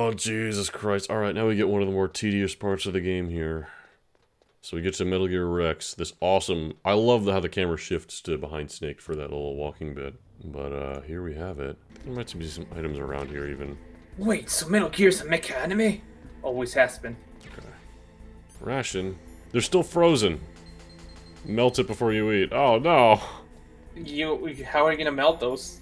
Oh, Jesus Christ. Alright, now we get one of the more tedious parts of the game here. So we get to Metal Gear Rex, this awesome... I love how the camera shifts to behind Snake for that little walking bit. But, here we have it. There might be some items around here, even. Wait, so Metal Gear's a mecha anime? Always has been. Okay. Ration. They're still frozen. Melt it before you eat. Oh, no! How are you gonna melt those?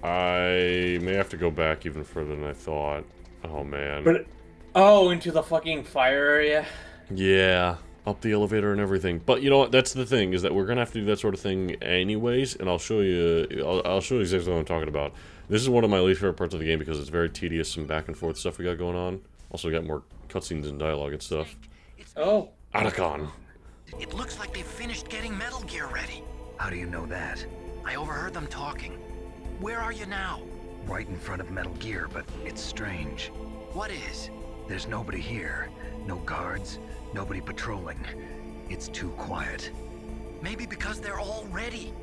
I may have to go back even further than I thought. Oh, man. But, oh, into the fucking fire area? Yeah, up the elevator and everything. But you know what? That's the thing, is that we're gonna have to do that sort of thing anyways, and I'll show you. I'll show you exactly what I'm talking about. This is one of my least favorite parts of the game because it's very tedious, some back and forth stuff we got going on. Also, we got more cutscenes and dialogue and stuff. Oh, Otacon. It looks like they've finished getting Metal Gear ready. How do you know that? I overheard them talking. Where are you now? Right in front of Metal Gear, but it's strange. What is? There's nobody here. No guards, nobody patrolling. It's too quiet. Maybe because they're all ready.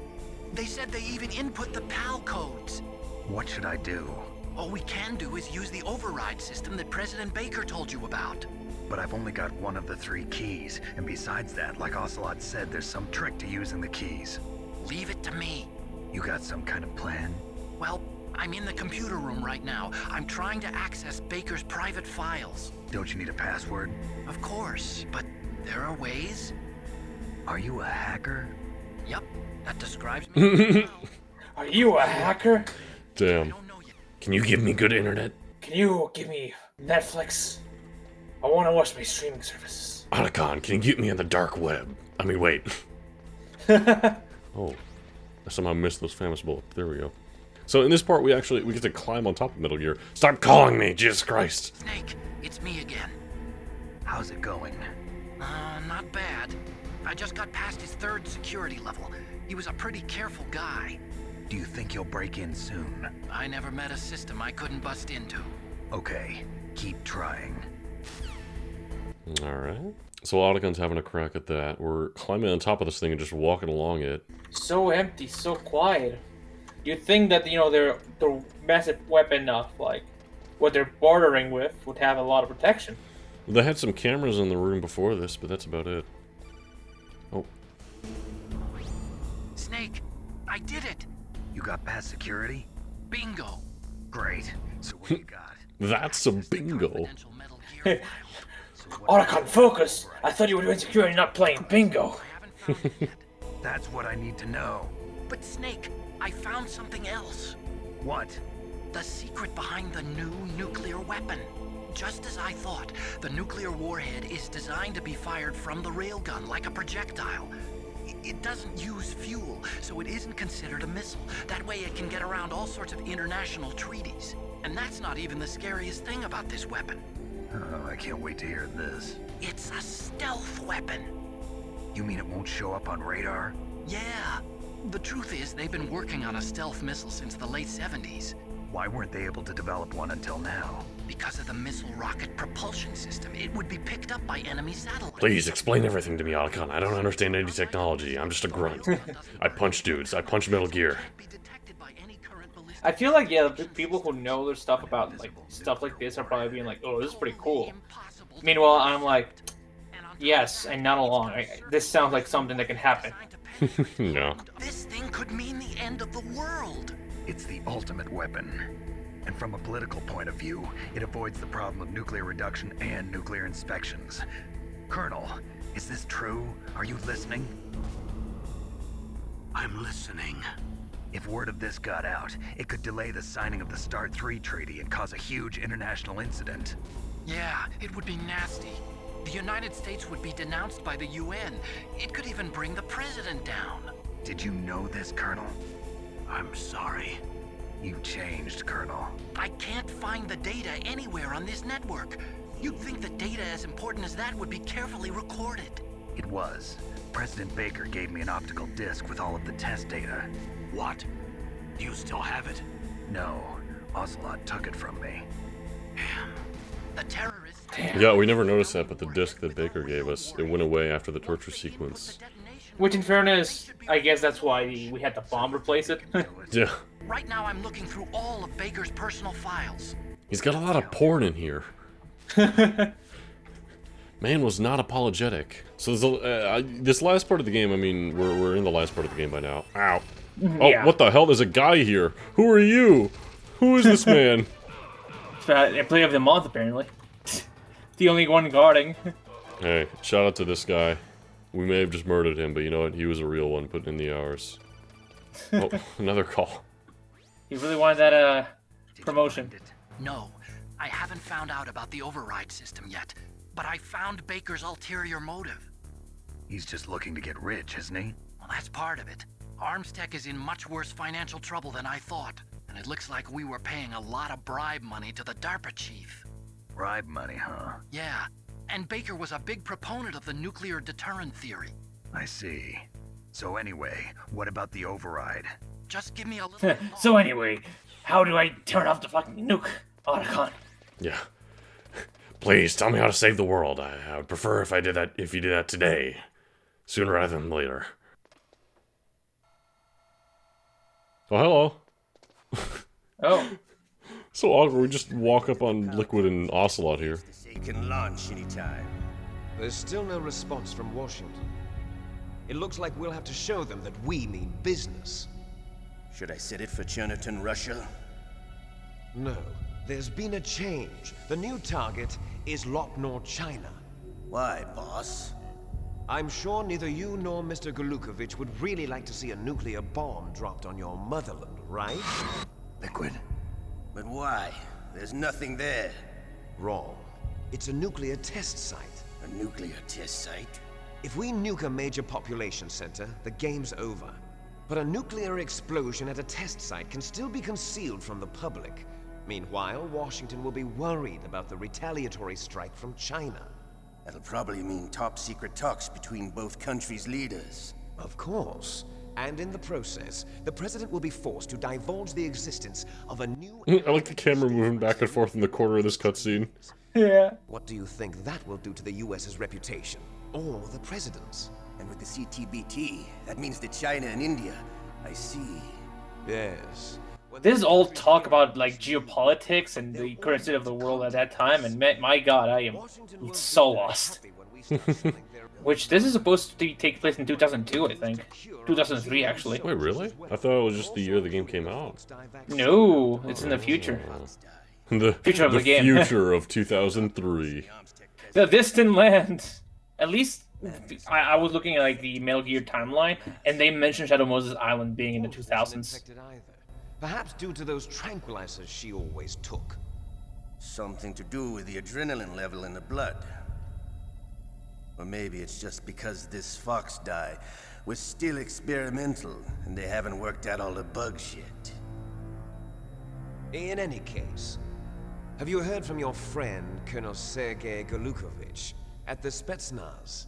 They said they even input the PAL codes. What should I do? All we can do is use the override system that President Baker told you about. But I've only got one of the 3 keys, and besides that, like Ocelot said, there's some trick to using the keys. Leave it to me. You got some kind of plan? Well, I'm in the computer room right now. I'm trying to access Baker's private files. Don't you need a password? Of course, but there are ways. Are you a hacker? Yep, that describes me. are you a hacker? Damn. Can you give me good internet? Can you give me Netflix? I want to watch my streaming services. Otacon, can you get me on the dark web? I mean, wait. Oh, I somehow missed those famous bullets. There we go. So in this part, we get to climb on top of Metal Gear. Stop calling me, Jesus Christ! Snake, it's me again. How's it going? Not bad. I just got past his 3rd security level. He was a pretty careful guy. Do you think you'll break in soon? I never met a system I couldn't bust into. Okay, keep trying. Alright. So Otacon's having a crack at that. We're climbing on top of this thing and just walking along it. So empty, so quiet. You'd think that, you know, their massive weapon of, like, what they're bordering with would have a lot of protection. They had some cameras in the room before this, but that's about it. Oh. Snake, I did it! You got past security? Bingo! Great. So what do you got? That's a bingo. Confidential Metal Gear file. Otacon, focus! I thought you were doing security, not playing bingo. I haven't found it yet. That's what I need to know. But Snake, I found something else. What? The secret behind the new nuclear weapon. Just as I thought, the nuclear warhead is designed to be fired from the railgun like a projectile. It doesn't use fuel, so it isn't considered a missile. That way it can get around all sorts of international treaties. And that's not even the scariest thing about this weapon. Oh, I can't wait to hear this. It's a stealth weapon. You mean it won't show up on radar? Yeah. The truth is, they've been working on a stealth missile since the late 70s. Why weren't they able to develop one until now? Because of the missile rocket propulsion system, it would be picked up by enemy satellites. Please, explain everything to me, Otacon. I don't understand any technology. I'm just a grunt. I punch dudes. I punch Metal Gear. I feel like, yeah, the people who know their stuff about, like, stuff like this are probably being like, oh, this is pretty cool. Meanwhile, I'm like, yes, and not along. This sounds like something that can happen. No. This thing could mean the end of the world. It's the ultimate weapon. And from a political point of view, it avoids the problem of nuclear reduction and nuclear inspections. Colonel, is this true? Are you listening? I'm listening. If word of this got out, it could delay the signing of the START 3 treaty and cause a huge international incident. Yeah, it would be nasty. The United States would be denounced by the UN. It could even bring the president down. Did you know this, Colonel? I'm sorry. You've changed, Colonel. I can't find the data anywhere on this network. You'd think that data as important as that would be carefully recorded. It was. President Baker gave me an optical disc with all of the test data. What? Do you still have it? No, Ocelot took it from me. Damn. The terrorists... Yeah, we never noticed that, but the disc that Baker gave us, it went away after the torture sequence. Which, in fairness, I guess that's why we had the bomb replace it. Yeah. Right now I'm looking through all of Baker's personal files. He's got a lot of porn in here. Man was not apologetic. So this last part of the game, I mean, we're in the last part of the game by now. Ow. Oh, Yeah. what the hell? There's a guy here. Who are you? Who is this man? Player of the month, apparently. The only one guarding. Hey, shout out to this guy. We may have just murdered him, but you know what? He was a real one, putting in the hours. Oh, another call. He really wanted that, promotion. No, I haven't found out about the override system yet, but I found Baker's ulterior motive. He's just looking to get rich, isn't he? Well, that's part of it. Armstech is in much worse financial trouble than I thought, and it looks like we were paying a lot of bribe money to the DARPA chief. Bribe money, huh? Yeah, and Baker was a big proponent of the nuclear deterrent theory. I see. So anyway, what about the override? Just give me a little bit more. So anyway, how do I turn off the fucking nuke, Otacon? Yeah. Please tell me how to save the world. I would prefer if you did that today, sooner rather than later. Oh, hello. Oh. So awkward. We just walk up on Liquid and Ocelot here. You can launch anytime. There's still no response from Washington. It looks like we'll have to show them that we mean business. Should I set it for Cherniton, Russia? No, there's been a change. The new target is Locknor, China. Why, boss? I'm sure neither you nor Mr. Galukovich would really like to see a nuclear bomb dropped on your motherland, right? Liquid. But why? There's nothing there. Wrong. It's a nuclear test site. A nuclear test site? If we nuke a major population center, the game's over. But a nuclear explosion at a test site can still be concealed from the public. Meanwhile, Washington will be worried about the retaliatory strike from China. That'll probably mean top-secret talks between both countries' leaders. Of course. And in the process, the president will be forced to divulge the existence of a new... I like the camera moving back and forth in the corner of this cutscene. Yeah. What do you think that will do to the US's reputation? Or the president's? And with the CTBT, that means that China and India. I see. Yes. This is all talk about, like, geopolitics and the current state of the world at that time, and my god, I am so lost. Which, this is supposed to take place in 2002, I think. 2003, actually. Wait, really? I thought it was just the year the game came out. No, it's in the future. The Future of the game. future of 2003. The distant land. At least, I was looking at, like, the Metal Gear timeline, and they mentioned Shadow Moses Island being in the 2000s. Perhaps due to those tranquilizers she always took. Something to do with the adrenaline level in the blood. Or maybe it's just because this fox dye was still experimental and they haven't worked out all the bugs yet. In any case, have you heard from your friend, Colonel Sergei Galukovich, at the Spetsnaz?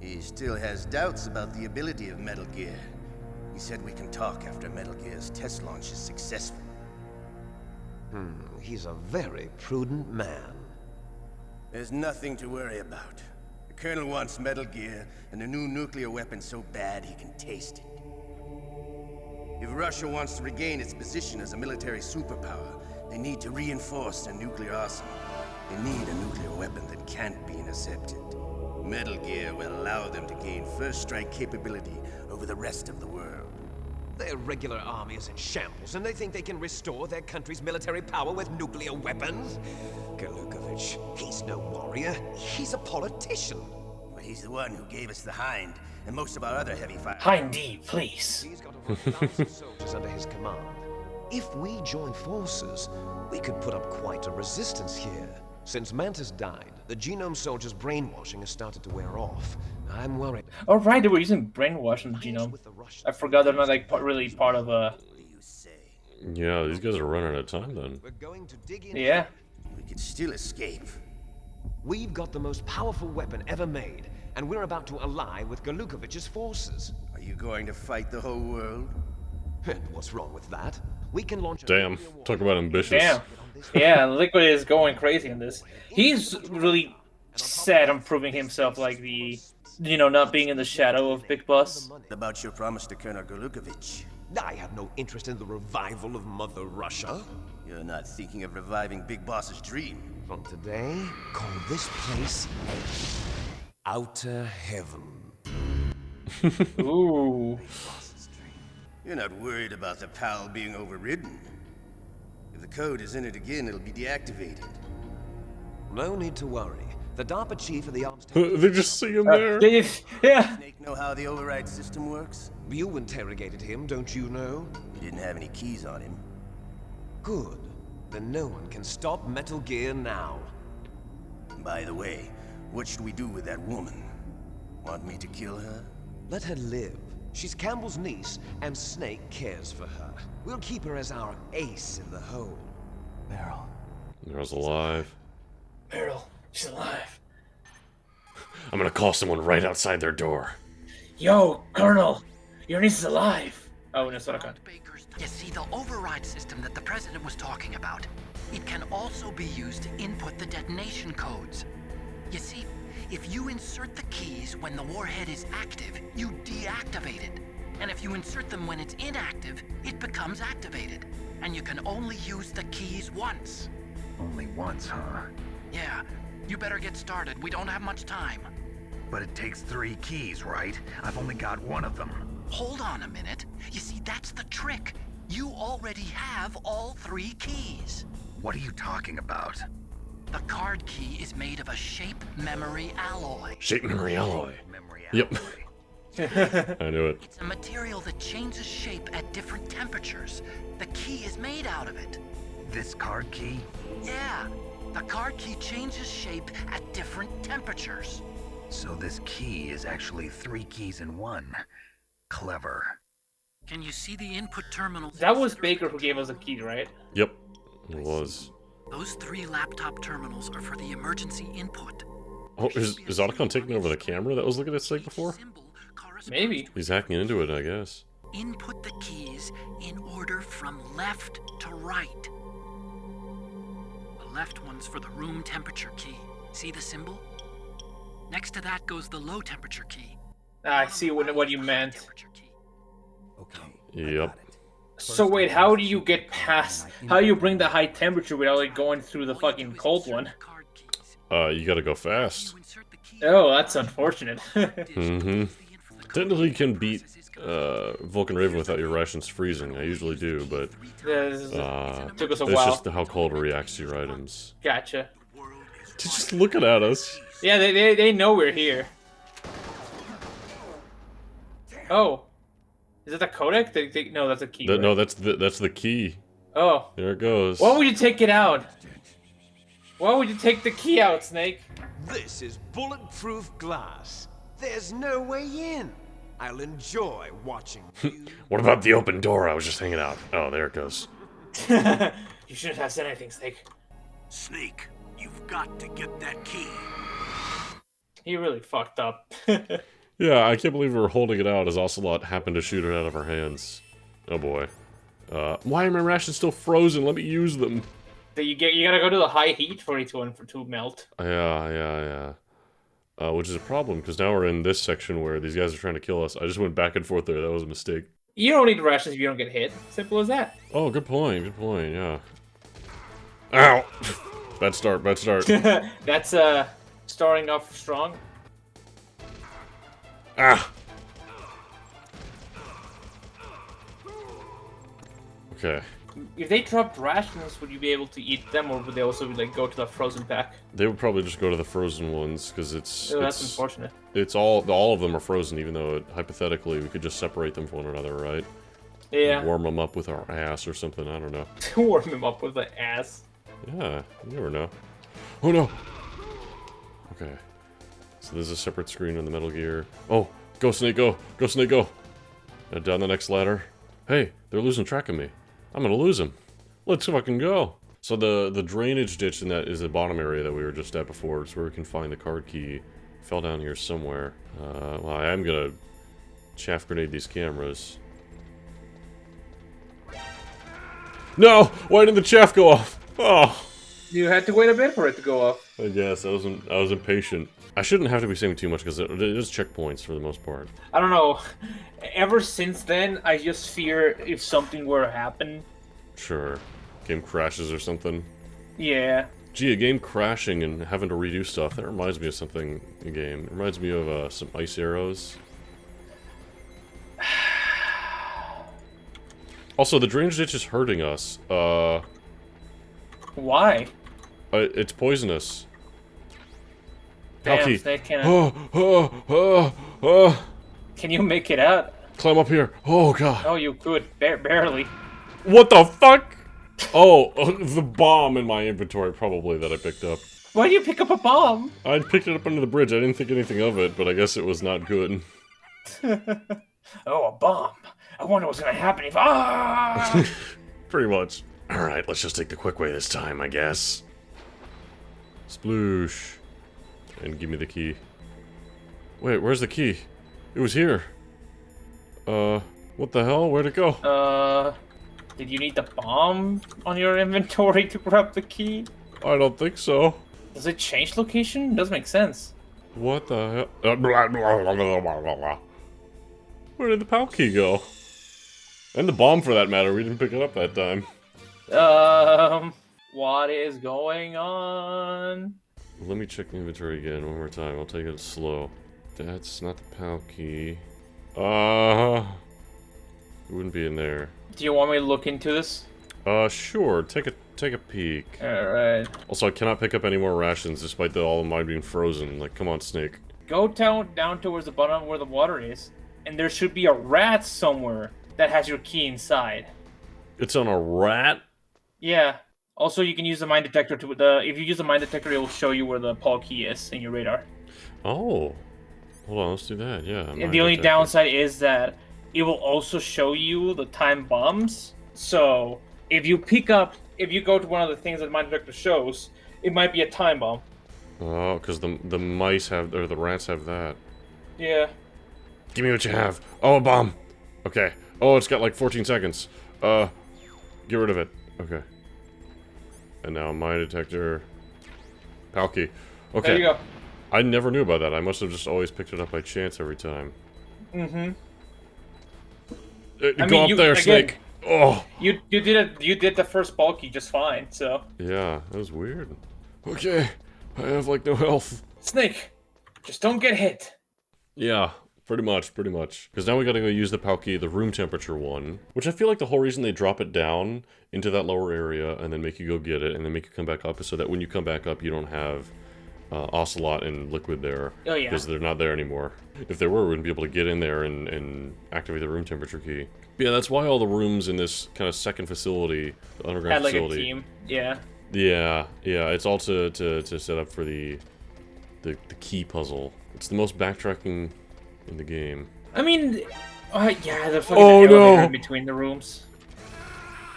He still has doubts about the ability of Metal Gear. He said we can talk after Metal Gear's test launch is successful. He's a very prudent man. There's nothing to worry about. The Colonel wants Metal Gear and a new nuclear weapon so bad he can taste it. If Russia wants to regain its position as a military superpower, they need to reinforce their nuclear arsenal. They need a nuclear weapon that can't be intercepted. Metal Gear will allow them to gain first strike capability over the rest of the world. Their regular army is in shambles, and they think they can restore their country's military power with nuclear weapons? Galukovich, he's no warrior. He's a politician. But he's the one who gave us the Hind and most of our other heavy fire. Hindy, please. He's got over 1,000 soldiers under his command. If we join forces, we could put up quite a resistance here. Since Mantis died, the Genome Soldier's brainwashing has started to wear off. I'm worried. Oh, right, they were using brainwash in the genome. I forgot they're not, like, really part of a... Yeah, these guys are running out of time then. We're going to dig in. Yeah. We could still escape. We've got the most powerful weapon ever made, and we're about to ally with Galukovich's forces. Are you going to fight the whole world? And what's wrong with that? We can launch a Damn, nuclear war talk about ambitious. Damn. Yeah, Liquid is going crazy in this. He's really set on proving himself like the, not being in the shadow of Big Boss. What about your promise to Colonel Galukovich? I have no interest in the revival of Mother Russia. You're not thinking of reviving Big Boss's dream. From today, call this place Outer Heaven. Ooh. You're not worried about the PAL being overridden. If the code is in it again, it'll be deactivated. No need to worry. The DARPA chief of the arms... They just see him there. Yeah. Snake know how the override system works? You interrogated him, don't you know? He didn't have any keys on him. Good. Then no one can stop Metal Gear now. By the way, what should we do with that woman? Want me to kill her? Let her live. She's Campbell's niece, and Snake cares for her. We'll keep her as our ace in the hole. Meryl. Meryl's alive. Meryl, she's alive. I'm gonna call someone right outside their door. Yo, Colonel, your niece is alive. Oh, no, sorry, I can't. You see, the override system that the president was talking about, it can also be used to input the detonation codes. You see, if you insert the keys when the warhead is active, you deactivate it. And if you insert them when it's inactive, it becomes activated. And you can only use the keys once. Only once, huh? Yeah, you better get started. We don't have much time. But it takes 3 keys, right? I've only got 1 of them. Hold on a minute. You see, that's the trick. You already have all 3 keys. What are you talking about? The card key is made of a shape memory alloy. Shape memory alloy. Memory Yep. alloy. I knew it. It's a material that changes shape at different temperatures. The key is made out of it. This card key? Yeah, the card key changes shape at different temperatures. So this key is actually 3 keys in 1. Clever. Can you see the input terminals? That was Baker who gave us a key, right? Yep. It was. Those 3 laptop terminals are for the emergency input. Oh, is Otacon taking over the camera that was looking at Snake before? Maybe. He's hacking into it, I guess. Input the keys in order from left to right. The left one's for the room temperature key. See the symbol? Next to that goes the low temperature key. I see what you meant. Okay. Yep. So wait, how do you get past? How do you bring the high temperature without like going through the fucking cold one? You gotta go fast. Oh, that's unfortunate. Mm-hmm. Technically, you can beat Vulcan Raven without your rations freezing. I usually do, but took us a it's while. just how cold reacts to your items. Gotcha. They're just looking at us. Yeah, they know we're here. Oh, is it a codec? No, that's a key. Right? No, that's the key. Oh, There it goes. why would you take it out? Why would you take the key out, Snake? This is bulletproof glass. There's no way in. I'll enjoy watching you. What about the open door? I was just hanging out. Oh, there it goes. You shouldn't have said anything, Snake. Snake, you've got to get that key. He really fucked up. Yeah, I can't believe we were holding it out as Ocelot happened to shoot it out of our hands. Oh boy. Why are my rations still frozen? Let me use them. So you gotta go to the high heat for it to melt. Yeah. Which is a problem, because now we're in this section where these guys are trying to kill us. I just went back and forth there. That was a mistake. You don't need rations if you don't get hit. Simple as that. Oh, good point, yeah. Ow! Bad start. That's starting off strong. Ah! Okay. If they dropped rations, would you be able to eat them, or would they also like go to the frozen pack? They would probably just go to the frozen ones, because That's unfortunate. It's all of them are frozen, even though hypothetically we could just separate them from one another, right? Yeah. Warm them up with our ass or something, I don't know. Warm him up with the ass. Yeah, you never know. Oh no! Okay. So there's a separate screen in the Metal Gear. Oh! Go Snake, go! Go Snake, go! And down the next ladder. Hey, they're losing track of me. I'm gonna lose him. Let's fucking go! So the drainage ditch in that is the bottom area that we were just at before. It's where we can find the card key. Fell down here somewhere. Well, I am gonna chaff grenade these cameras. No! Why didn't the chaff go off? Oh! You had to wait a bit for it to go off. I guess I was impatient. I shouldn't have to be saving too much because it is checkpoints for the most part. I don't know. Ever since then, I just fear if something were to happen. Sure. Game crashes or something. Yeah. Gee, a game crashing and having to redo stuff, that reminds me of something in the game. It reminds me of some ice arrows. Also, the drainage ditch is hurting us. Why? It's poisonous. Damn, Jockey. Snake, can you make it out? Climb up here. Oh, God. Oh, you could. Barely. What the fuck? Oh, the bomb in my inventory, probably, that I picked up. Why do you pick up a bomb? I picked it up under the bridge. I didn't think anything of it, but I guess it was not good. Oh, a bomb. I wonder what's gonna happen if... Ah! Pretty much. Alright, let's just take the quick way this time, I guess. Sploosh. And give me the key. Wait, where's the key? It was here. What the hell? Where'd it go? Did you need the bomb on your inventory to grab the key? I don't think so. Does it change location? Doesn't make sense. What the hell? Where did the PAL key go? And the bomb, for that matter. We didn't pick it up that time. What is going on? Let me check the inventory again one more time. I'll take it slow. That's not the PAL key. It wouldn't be in there. Do you want me to look into this? Sure. Take a peek. Alright. Also, I cannot pick up any more rations despite all of mine being frozen. Like, come on, Snake. Go down towards the bottom where the water is, and there should be a rat somewhere that has your key inside. It's on a rat? Yeah. Also, you can use the mine detector if you use the mine detector, it will show you where the PAL key is in your radar. Oh. Hold on, let's do that. Yeah. And the only downside is that it will also show you the time bombs. So if you go to one of the things that the mine detector shows, it might be a time bomb. Oh, because the mice have, or the rats have that. Yeah. Give me what you have. Oh, a bomb. Okay. Oh, it's got like 14 seconds. Get rid of it. Okay. And now mine detector. PAL key. Okay. There you go. I never knew about that. I must have just always picked it up by chance every time. Mm-hmm. Go up there, Snake. Oh. You did the first PAL key just fine, so. Yeah, that was weird. Okay. I have like no health. Snake, just don't get hit. Yeah, pretty much. Because now we gotta go use the PAL key, the room temperature one. Which I feel like the whole reason they drop it down into that lower area and then make you go get it and then make you come back up is so that when you come back up you don't have Ocelot and Liquid there. Oh yeah. Because they're not there anymore. If they were, we wouldn't be able to get in there and activate the room temperature key. But yeah, that's why all the rooms in this kind of second facility, the underground had like facility. a team, yeah. Yeah, it's all to set up for the key puzzle. It's the most backtracking in the game. I mean, yeah, the fucking elevator in between the rooms.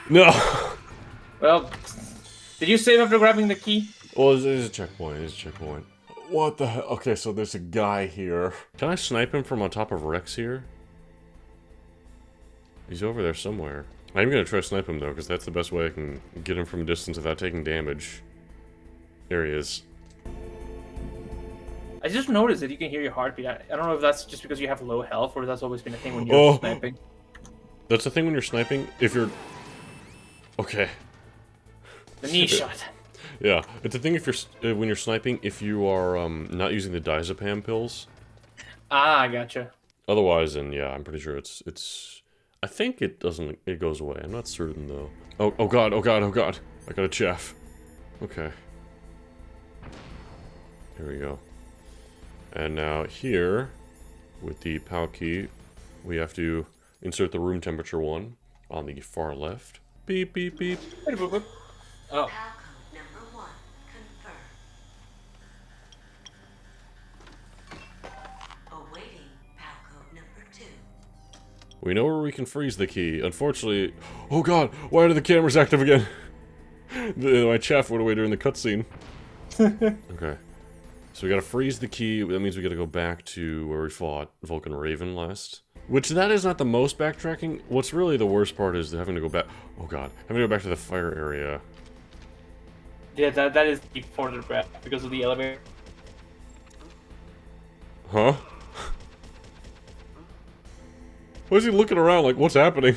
No! Well, did you save after grabbing the key? Well, there's a checkpoint, What the hell? Okay, so there's a guy here. Can I snipe him from on top of Rex here? He's over there somewhere. I'm gonna try to snipe him though, because that's the best way I can get him from a distance without taking damage. There he is. I just noticed that you can hear your heartbeat. I don't know if that's just because you have low health, or if that's always been a thing when you're sniping. That's the thing when you're sniping, if you're... Okay. The knee shot. Yeah, it's a thing if you're when you're sniping, if you are not using the diazepam pills. Ah, I gotcha. Otherwise, then yeah, I'm pretty sure it's... I think it doesn't... It goes away. I'm not certain, though. Oh god. I got a chaff. Okay. Here we go. And now here, with the PAL key, we have to insert the room temperature one on the far left. Beep, beep, beep. Oh. We know where we can freeze the key. Unfortunately... Oh god! Why are the cameras active again? My chaff went away during the cutscene. Okay. So we gotta freeze the key. That means we gotta go back to where we fought Vulcan Raven last. Which, that is not the most backtracking. What's really the worst part is having to go back... Oh god. Having to go back to the fire area. Yeah, that is before the breath because of the elevator. Huh? Why is he looking around like, what's happening?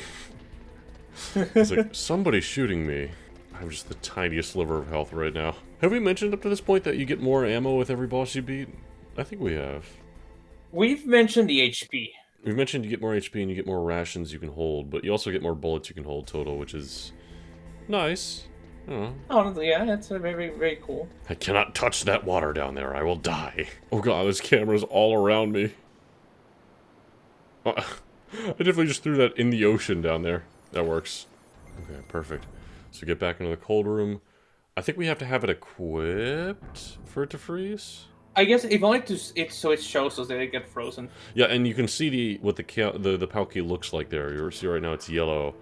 He's like, somebody's shooting me. I have just the tiniest sliver of health right now. Have we mentioned up to this point that you get more ammo with every boss you beat? I think we have. We've mentioned the HP. We've mentioned you get more HP and you get more rations you can hold, but you also get more bullets you can hold total, which is nice. I don't know. Honestly, yeah, that's very, very cool. I cannot touch that water down there. I will die. Oh god, there's cameras all around me. I definitely just threw that in the ocean down there. That works. Okay, perfect. So get back into the cold room. I think we have to have it equipped for it to freeze. I guess if only so it shows us that they get frozen. Yeah, and you can see what the PAL key looks like there. You see right now it's yellow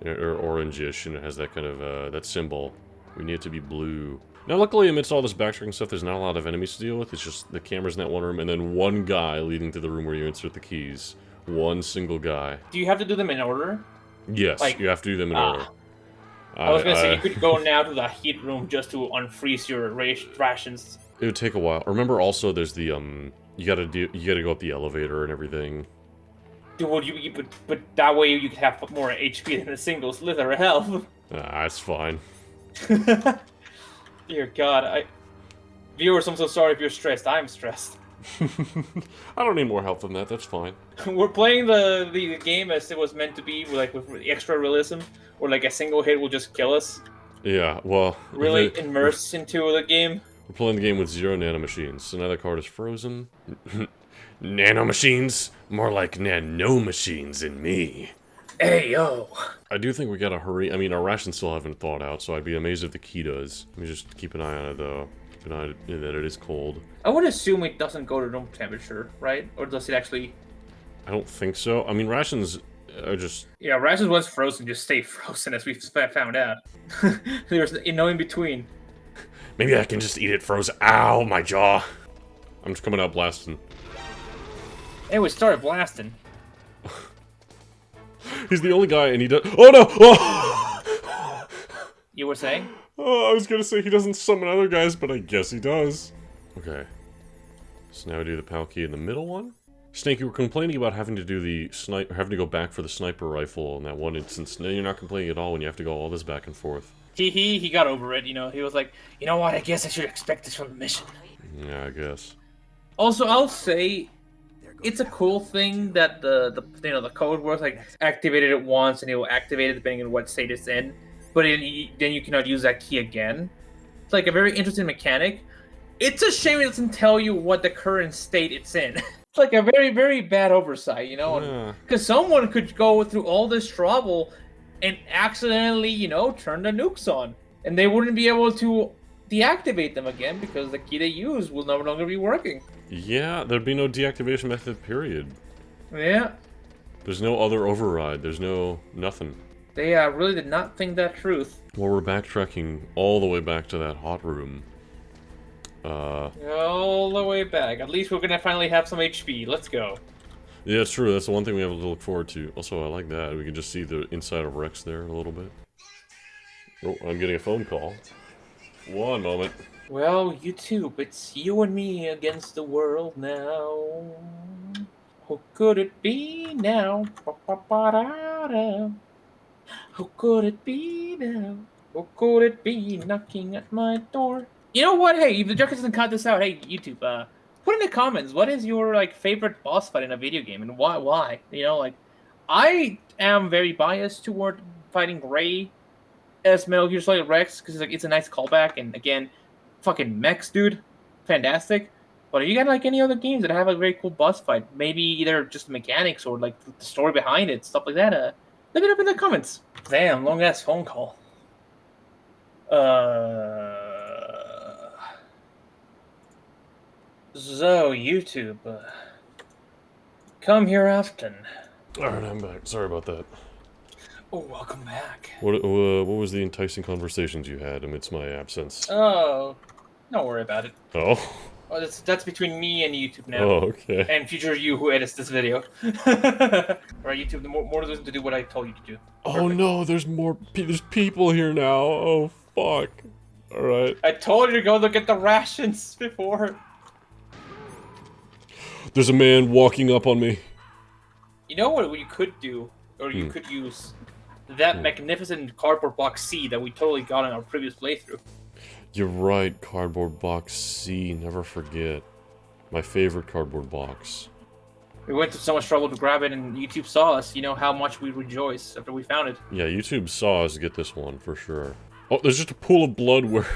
or orangish, and it has that kind of that symbol. We need it to be blue. Now, luckily, amidst all this backtracking stuff, there's not a lot of enemies to deal with. It's just the cameras in that one room, and then one guy leading to the room where you insert the keys. One single guy. Do you have to do them in order? Yes, like, you have to do them in order. I was gonna say you could go now to the heat room just to unfreeze your rations. It would take a while. Remember, also, there's the you gotta go up the elevator and everything. Dude, but that way you could have more HP than a single slither of health. That's fine. Dear God, viewers, I'm so sorry if you're stressed. I'm stressed. I don't need more help than that. That's fine. We're playing the game as it was meant to be, like with extra realism, where like a single hit will just kill us. Yeah, well, really immersed into the game. We're playing the game with 0 nanomachines. So now that card is frozen. Nanomachines? More like nanomachines in me. Hey, yo. I do think we gotta hurry. I mean, our rations still haven't thawed out, so I'd be amazed if the key does. Let me just keep an eye on it, though. Keep an eye on it, that it is cold. I would assume it doesn't go to room temperature, right? Or does it actually... I don't think so. I mean, rations are just... Yeah, rations once frozen just stay frozen, as we've found out. There's no in between. Maybe I can just eat it frozen. Ow, my jaw. I'm just coming out blasting. Hey, we started blasting. He's the only guy, and he does... Oh, no! Oh! You were saying? Oh, I was gonna say he doesn't summon other guys, but I guess he does. Okay. So now we do the PAL key in the middle one. Snake, you were complaining about having to do the having to go back for the sniper rifle in that one instance. Now you're not complaining at all when you have to go all this back and forth. He got over it, you know. He was like, you know what, I guess I should expect this from the mission. Yeah, I guess. Also, I'll say, it's a cool thing that the code works, like, activated it once and it will activate it depending on what state it's in. But then you cannot use that key again. It's like a very interesting mechanic. It's a shame it doesn't tell you what the current state it's in. It's like a very, very bad oversight, you know? Because someone could go through all this trouble and accidentally, you know, turn the nukes on. And they wouldn't be able to deactivate them again because the key they use will no longer be working. Yeah, there'd be no deactivation method, period. Yeah. There's no other override. There's no nothing. They really did not think that truth. Well, we're backtracking all the way back to that hot room. All the way back. At least we're gonna finally have some HP. Let's go. Yeah, it's true. That's the one thing we have to look forward to. Also, I like that. We can just see the inside of Rex there a little bit. Oh, I'm getting a phone call. One moment. Well, YouTube, it's you and me against the world now. Who could it be now? Who could it be now? Who could it be knocking at my door? You know what? Hey, if the Jockey doesn't cut this out, hey, YouTube, put in the comments, what is your, like, favorite boss fight in a video game, and why? You know, like, I am very biased toward fighting Ray as Metal Gear Solid Rex, because it's a nice callback, and again, fucking mechs, dude. Fantastic. But you got, like, any other games that have a very cool boss fight? Maybe either just the mechanics or, like, the story behind it, stuff like that, let it up in the comments. Damn, long-ass phone call. So, YouTube, come here often. Alright, I'm back. Sorry about that. Oh, welcome back. What was the enticing conversations you had amidst my absence? Oh, don't worry about it. Oh? Oh, that's between me and YouTube now. Oh, okay. And future you who edits this video. Alright, YouTube, the more reason to do what I told you to do. Oh no, there's more. There's people here now. Oh fuck. Alright. I told you to go look at the rations before. There's a man walking up on me. You know what you could do? Or you could use that magnificent cardboard box C that we totally got in our previous playthrough. You're right, cardboard box C, never forget. My favorite cardboard box. We went to so much trouble to grab it, and YouTube saw us. You know how much we rejoiced after we found it. Yeah, YouTube saw us get this one, for sure. Oh, there's just a pool of blood where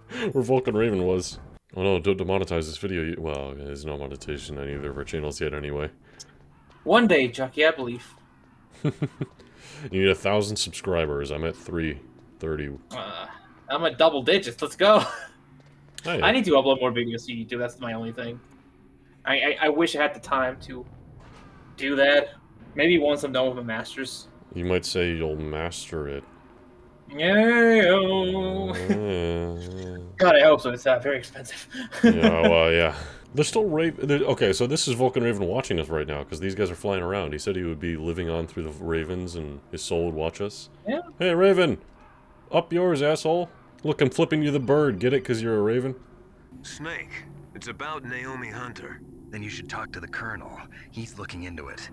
Vulcan Raven was. Oh no, don't demonetize this video. Well, there's no monetization on either of our channels yet anyway. One day, Jockey, I believe. You need 1,000 subscribers. I'm at 330. I'm at double digits. Let's go. Hey. I need to upload more videos to YouTube. That's my only thing. I wish I had the time to do that. Maybe once I'm done with my masters. You might say you'll master it. Yeah. God, I hope so. It's very expensive. Yeah, well, yeah. They're still Raven. Okay, so this is Vulcan Raven watching us right now, because these guys are flying around. He said he would be living on through the Ravens, and his soul would watch us. Yeah. Hey, Raven! Up yours, asshole! Look, I'm flipping you the bird. Get it, because you're a Raven? Snake, it's about Naomi Hunter. Then you should talk to the Colonel. He's looking into it.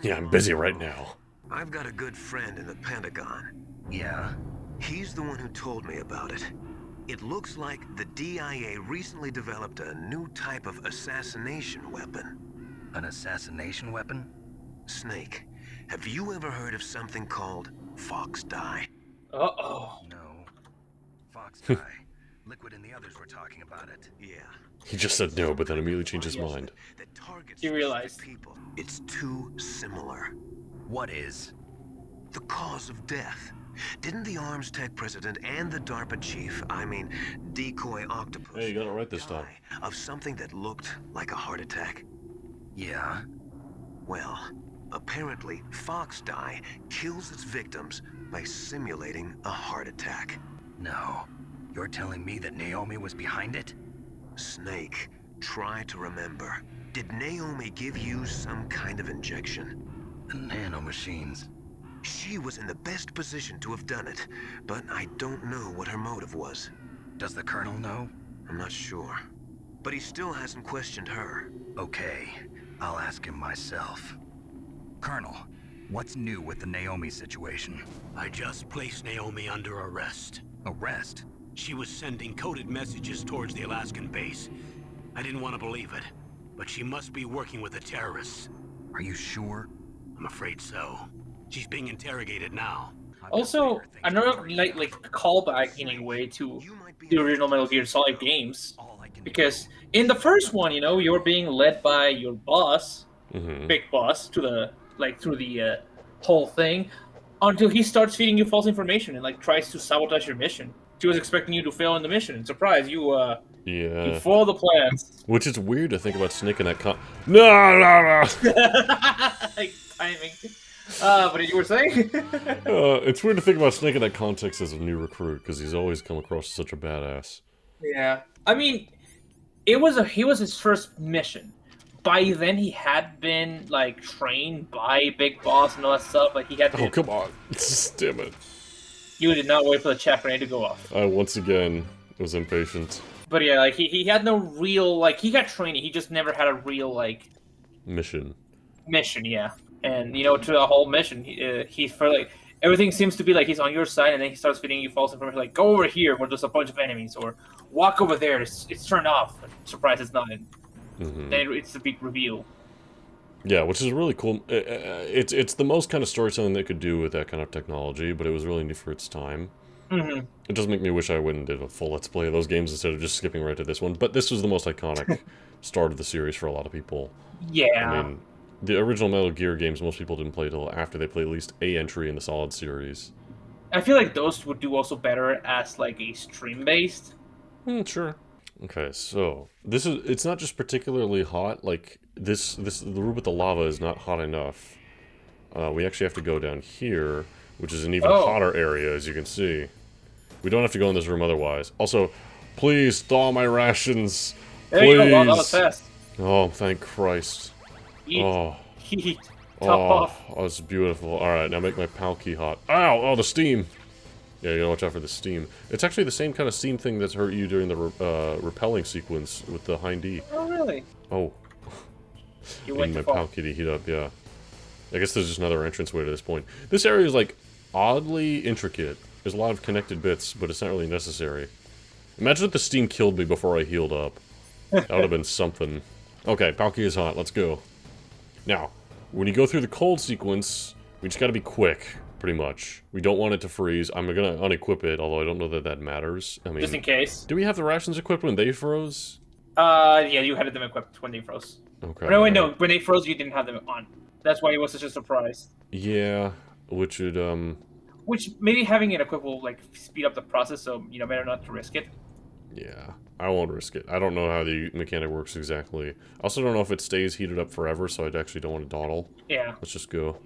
Yeah, I'm busy right now. I've got a good friend in the Pentagon. Yeah? He's the one who told me about it. It looks like the DIA recently developed a new type of assassination weapon. An assassination weapon? Snake, have you ever heard of something called Fox Dye? Uh-oh. No. Fox Dye. Liquid and the others were talking about it. Yeah. He just said no, but then immediately changed his mind. That targets You realize. people. It's too similar. What is? The cause of death. Didn't the Arms Tech president and the DARPA chief, I mean, decoy octopus, Hey, you got it right this time. die of something that looked like a heart attack? Yeah? Well, apparently Fox Dye kills its victims by simulating a heart attack. No. You're telling me that Naomi was behind it? Snake, try to remember. Did Naomi give you some kind of injection? The nanomachines. She was in the best position to have done it, but I don't know what her motive was. Does the Colonel know? I'm not sure. But he still hasn't questioned her. Okay. I'll ask him myself. Colonel, what's new with the Naomi situation? I just placed Naomi under arrest. Arrest? She was sending coded messages towards the Alaskan base. I didn't want to believe it, but she must be working with the terrorists. Are you sure? I'm afraid so. She's being interrogated now. Also, another like callback in a way to the original Metal Gear Solid games, because in the first one, you know, you're being led by your boss, big boss, to the through the whole thing, until he starts feeding you false information and tries to sabotage your mission. She was expecting you to fail in the mission, and surprise, you you foil the plans. Which is weird to think about Snake in that No! Timing. But you were saying? It's weird to think about Snake in that context as a new recruit, because he's always come across as such a badass. Yeah. I mean, he was his first mission. By then, he had been, trained by Big Boss and all that stuff. He had been... Oh, come on. Damn it. You did not wait for the chat grenade to go off. I, once again, was impatient. But yeah, he had no real, he got training. He just never had a real, Mission. Mission, yeah. And, to the whole mission, he's for, everything seems to be he's on your side, and then he starts feeding you false information, go over here where there's a bunch of enemies, or walk over there, it's turned off. Surprise, it's not. Then it's a big reveal. Yeah, which is really cool. It's the most kind of storytelling they could do with that kind of technology, but it was really neat for its time. It does make me wish I went and did a full Let's Play of those games instead of just skipping right to this one, but this was the most iconic start of the series for a lot of people. Yeah. I mean, the original Metal Gear games, most people didn't play until after they played at least a entry in the Solid series. I feel like those would do also better as, a stream-based. Sure. Okay, so, it's not just particularly hot, the room with the lava is not hot enough. We actually have to go down here, which is an even hotter area, as you can see. We don't have to go in this room otherwise. Also, please thaw my rations. There Please. you go, wow, that was fast. Oh, thank Christ. Eat. Oh. Top off. Oh, it's beautiful. Alright, now make my palki hot. Ow! Oh, the steam! Yeah, you gotta watch out for the steam. It's actually the same kind of steam thing that's hurt you during the repelling sequence with the hind D. Oh, really? Oh. You went my too far. pal kitty heat up, yeah. I guess there's just another entranceway to this point. This area is, like, oddly intricate. There's a lot of connected bits, but it's not really necessary. Imagine if the steam killed me before I healed up. That would have been something. Okay, Palkia is hot. Let's go. Now, when you go through the cold sequence, we just gotta be quick, pretty much. We don't want it to freeze. I'm gonna unequip it, although I don't know that that matters. I mean, Just in case. do we have the rations equipped when they froze? Yeah, you had them equipped when they froze. Okay. No, wait, no. When they froze, you didn't have them on. That's why it was such a surprise. Yeah, which would, Which, maybe having it equipped will, like, speed up the process, so, you know, better not to risk it. yeah. I won't risk it. I don't know how the mechanic works exactly. I also don't know if it stays heated up forever, so I actually don't want to dawdle. Yeah. Let's just go.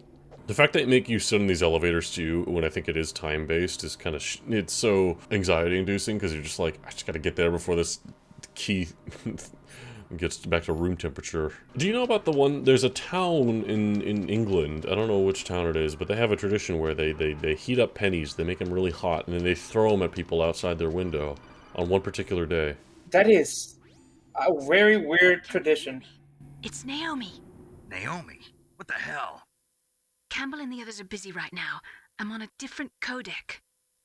The fact that they make you sit in these elevators too, when I think it is time-based, is kind of it's so anxiety-inducing, because you're just like, I just gotta get there before this key gets back to room temperature. Do you know about the one, there's a town in England, I don't know which town it is, but they have a tradition where they heat up pennies, they make them really hot, and then they throw them at people outside their window on one particular day. That is a very weird tradition. It's Naomi. Naomi? What the hell? Campbell and the others are busy right now. I'm on a different codec.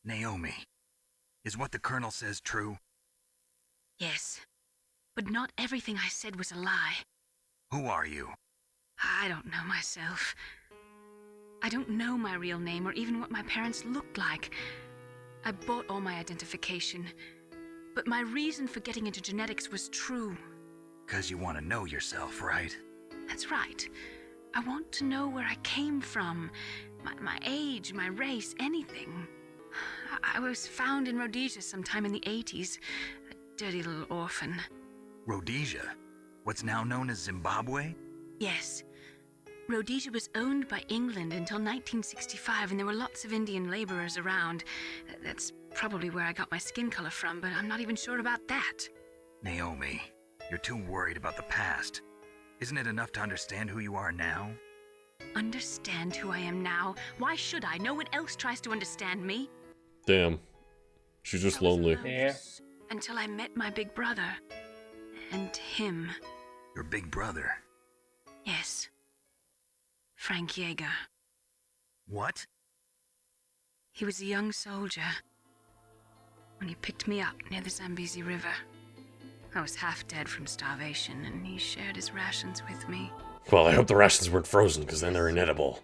Naomi, is what the Colonel says true? Yes. But not everything I said was a lie. Who are you? I don't know myself. I don't know my real name or even what my parents looked like. I bought all my identification. But my reason for getting into genetics was true. 'Cause you want to know yourself, right? That's right. I want to know where I came from. My age, my race, anything. I was found in Rhodesia sometime in the 80s. A dirty little orphan. Rhodesia? What's now known as Zimbabwe? Yes. Rhodesia was owned by England until 1965, and there were lots of Indian laborers around. That's probably where I got my skin color from, but I'm not even sure about that. Naomi, you're too worried about the past. Isn't it enough to understand who you are now? Understand who I am now? Why should I? No one else tries to understand me. Damn. She's just lonely. Yeah. Until I met my big brother. And him. Your big brother? Yes. Frank Yeager. What? He was a young soldier when he picked me up near the Zambezi River. I was half dead from starvation, and he shared his rations with me. Well, I hope the rations weren't frozen, because then they're inedible.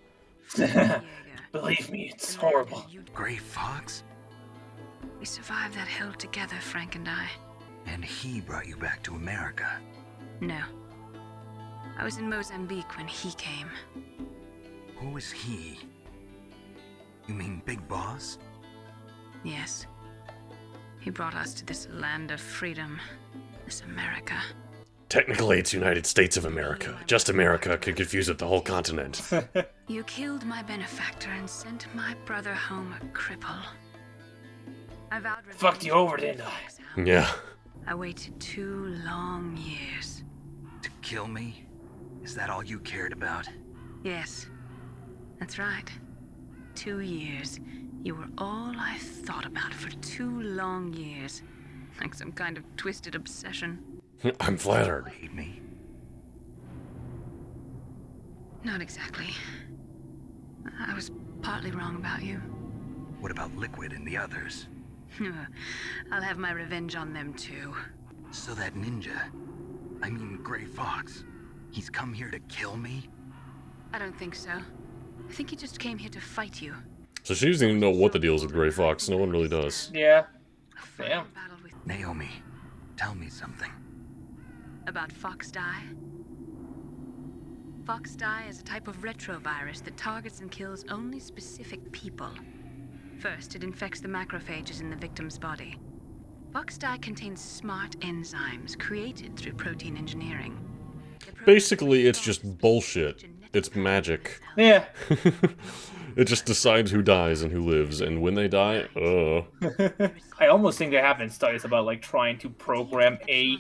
Yeager. Believe me, it's horrible. Gray Fox? We survived that hell together, Frank and I. And he brought you back to America? No. I was in Mozambique when he came. Who is he? You mean Big Boss? Yes. He brought us to this land of freedom. This America. Technically, it's United States of America. Just America could confuse it the whole continent. You killed my benefactor and sent my brother home a cripple. I vowed revenge. Fucked you over, didn't I? Yeah. I waited 2 long years. To kill me? Is that all you cared about? Yes, that's right. 2 years. You were all I thought about for 2 long years. Like some kind of twisted obsession. I'm flattered. Hate me? Not exactly. I was partly wrong about you. What about Liquid and the others? I'll have my revenge on them too. So that ninja, I mean Gray Fox, he's come here to kill me? I don't think so. I think he just came here to fight you. So she doesn't even know what the deal is with Gray Fox. No one really does. Yeah. A final Damn. battle with Naomi, tell me something. about Fox Die. Fox Die is a type of retrovirus that targets and kills only specific people. First, it infects the macrophages in the victim's body. Fox Die contains smart enzymes created through protein engineering. Basically, it's just bullshit. It's magic. Yeah. It just decides who dies and who lives, and when they die, I almost think there have been studies about like trying to program a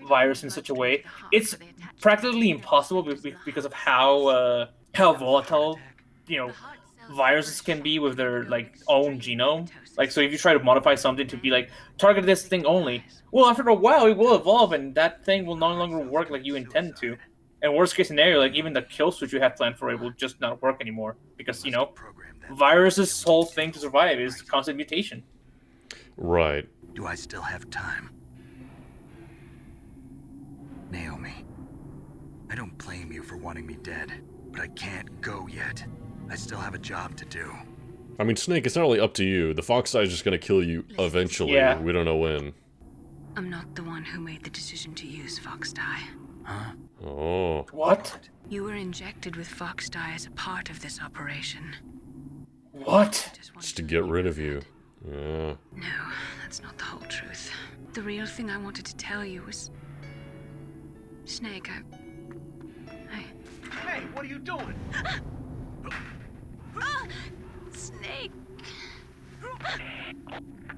virus in such a way. It's practically impossible because of how volatile, you know, viruses can be with their like own genome. Like, so if you try to modify something to be like target this thing only, well, after a while it will evolve and that thing will no longer work like you intend to. And worst case scenario, like even the kill switch you have planned for it will just not work anymore because viruses' whole thing to survive is constant mutation. Right. Do I still have time? Naomi, I don't blame you for wanting me dead, but I can't go yet. I still have a job to do. I mean, Snake, it's not really up to you. The Fox Eye is just gonna kill you eventually. Yeah. We don't know when. I'm not the one who made the decision to use Fox Dye. Huh? Oh. What? You were injected with Fox Dye as a part of this operation. What? Just to get rid of you. Yeah. No, that's not the whole truth. The real thing I wanted to tell you was... Snake, Hey, what are you doing? Snake!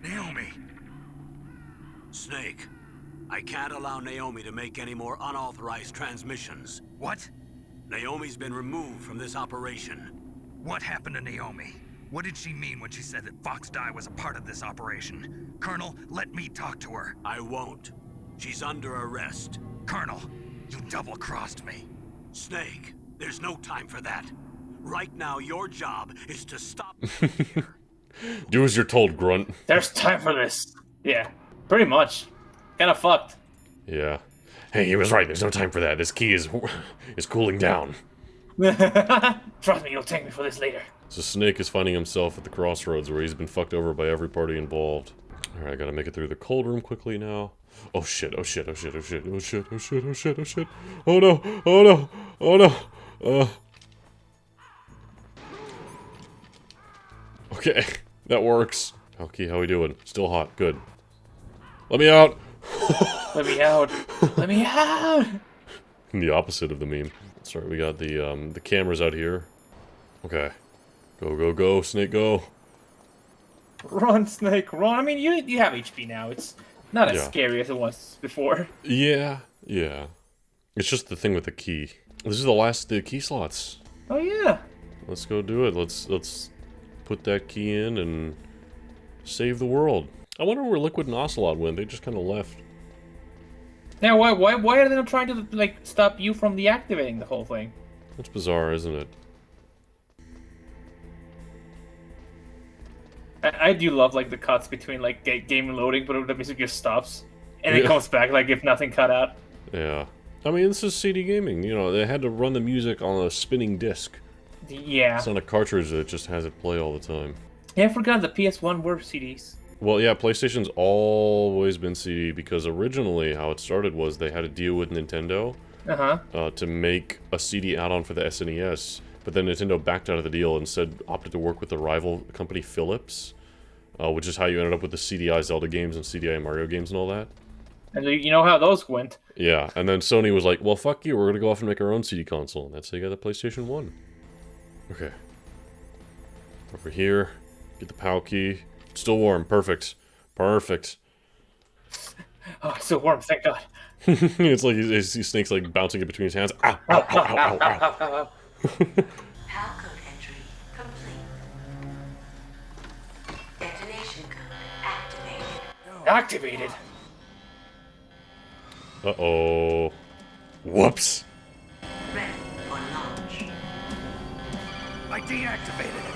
Naomi! Snake, I can't allow Naomi to make any more unauthorized transmissions. What? Naomi's been removed from this operation. What happened to Naomi? What did she mean when she said that Fox Dye was a part of this operation? Colonel, let me talk to her. I won't. She's under arrest. Colonel, you double-crossed me. Snake, there's no time for that. Right now, your job is to stop here. Do as you're told, Grunt. There's time for this. Yeah, pretty much. Kind of fucked. Yeah. Hey, he was right. There's no time for that. This key is cooling down. Trust me, you'll thank me for this later. So Snake is finding himself at the crossroads where he's been fucked over by every party involved. Alright, I gotta make it through the cold room quickly now. Oh shit, oh shit, oh shit, oh shit, oh shit, oh shit, oh shit, oh shit. Oh no, oh no, oh no. Okay, that works. Okay, how we doing? Still hot, good. Let me out! Let me out. Let me out. The opposite of the meme. Sorry, we got the cameras out here. Okay. Go, go, go, Snake, go. Run, Snake, run. I mean, you have HP now. It's not as scary as it was before. Yeah, yeah. It's just the thing with the key. This is the last the key slots. Oh yeah. Let's go do it. Let's put that key in and save the world. I wonder where Liquid and Ocelot went. They just kind of left. Now, why are they not trying to like stop you from deactivating the whole thing? That's bizarre, isn't it? I do love like the cuts between like game loading, but the music just stops and it comes back like if nothing cut out. Yeah. I mean, this is CD gaming. You know, they had to run the music on a spinning disc. Yeah. It's not a cartridge that just has it play all the time. Yeah, I forgot the PS1 were CDs. Well, yeah, PlayStation's always been CD because originally how it started was they had a deal with Nintendo to make a CD add-on for the SNES. But then Nintendo backed out of the deal and instead opted to work with the rival company Philips, which is how you ended up with the CDI Zelda games and CDI Mario games and all that. And you know how those went. Yeah, and then Sony was like, well, fuck you, we're going to go off and make our own CD console. And that's how you got the PlayStation 1. Okay. Over here. Get the POW key. Still warm. Perfect. Perfect. Oh, it's so warm, thank God. It's like his Snake's like bouncing it between his hands. Ow, ow, ow, ow, ow, ow. PAL code entry complete. Detonation code activated. Activated? Uh-oh. Whoops. Ready for launch. I deactivated it.